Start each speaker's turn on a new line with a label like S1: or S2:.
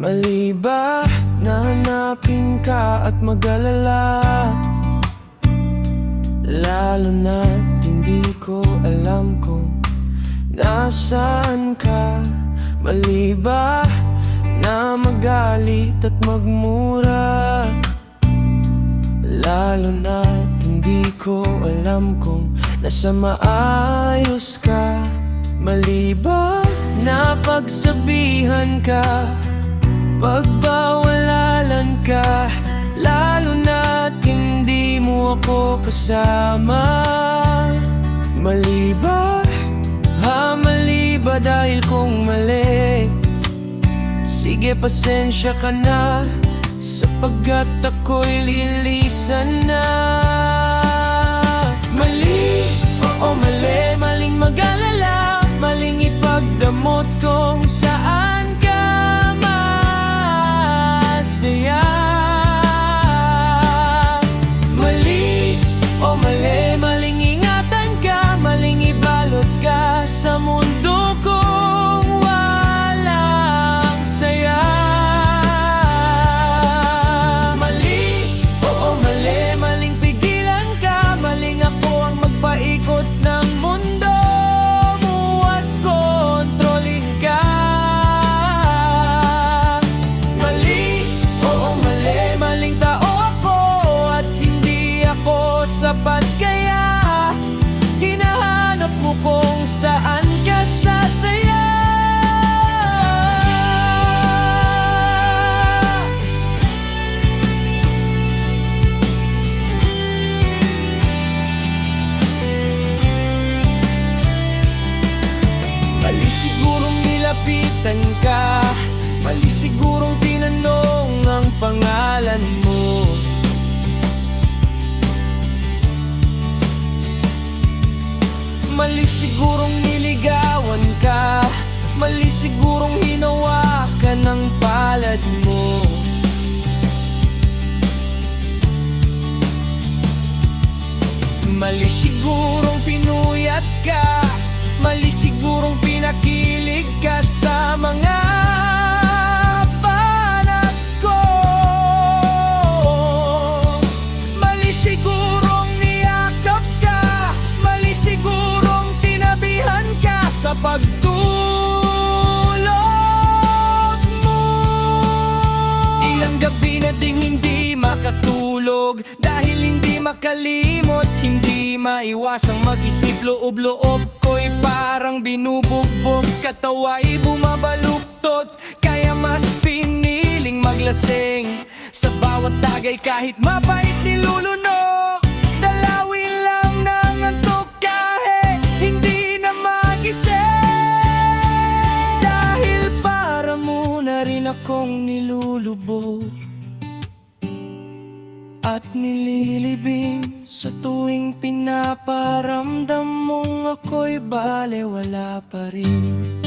S1: Mali ba na hanapin ka at mag-alala? Lalo na't hindi ko alam kung nasaan ka. Mali ba na magalit at magmura? Lalo na't hindi ko alam kung nasa maayos ka. Mali ba na pagsabihan ka, pagbawalan ka? Lalo na't hindi mo ako kasama. Mali ba? Mali ba dahil kung mali? Sige, pasensya ka na, sapagkat ako'y lilisan na. Mali, oo mali, maling mag-alala, maling ipagdamot kung saan ka masaya. Mali, oo mali, maling ingatan ka, maling ibalot ka sa mundo kong walang saya. Mali, oo mali, maling pigilan ka, maling ako ang magpaikot ng mundo mo at kontrolin ka. Mali, oo mali, maling tao ako at hindi ako sapat, kaya hinahanap mo kung saan ka sasaya. Mali sigurong nilapitan ka, mali sigurong tinanong ang pangalan mo. Mali sigurong niligawan ka, mali sigurong hinawakan ng palad mo. Mali sigurong pinuyat ka, mali sigurong pinakilig ka sa mga banat ko. Mali sigurong niyakap ka, mali sigurong tinabihan ka sa pagtulog mo. Ilang gabi na ding hindi makatulog dahil hindi makalimot, hindi maiwasang mag-isip. Loob-loob ko'y parang binubugbog, katawa'y bumabaluktot, kaya mas piniling maglasing. Sa bawat tagay kahit mabait nilulunok, dalawin lang ng antok kahit hindi na magising. Dahil para mo na rin akong nilulubog at nililibing sa tuwing pinaparamdam mong ako'y balewala pa rin.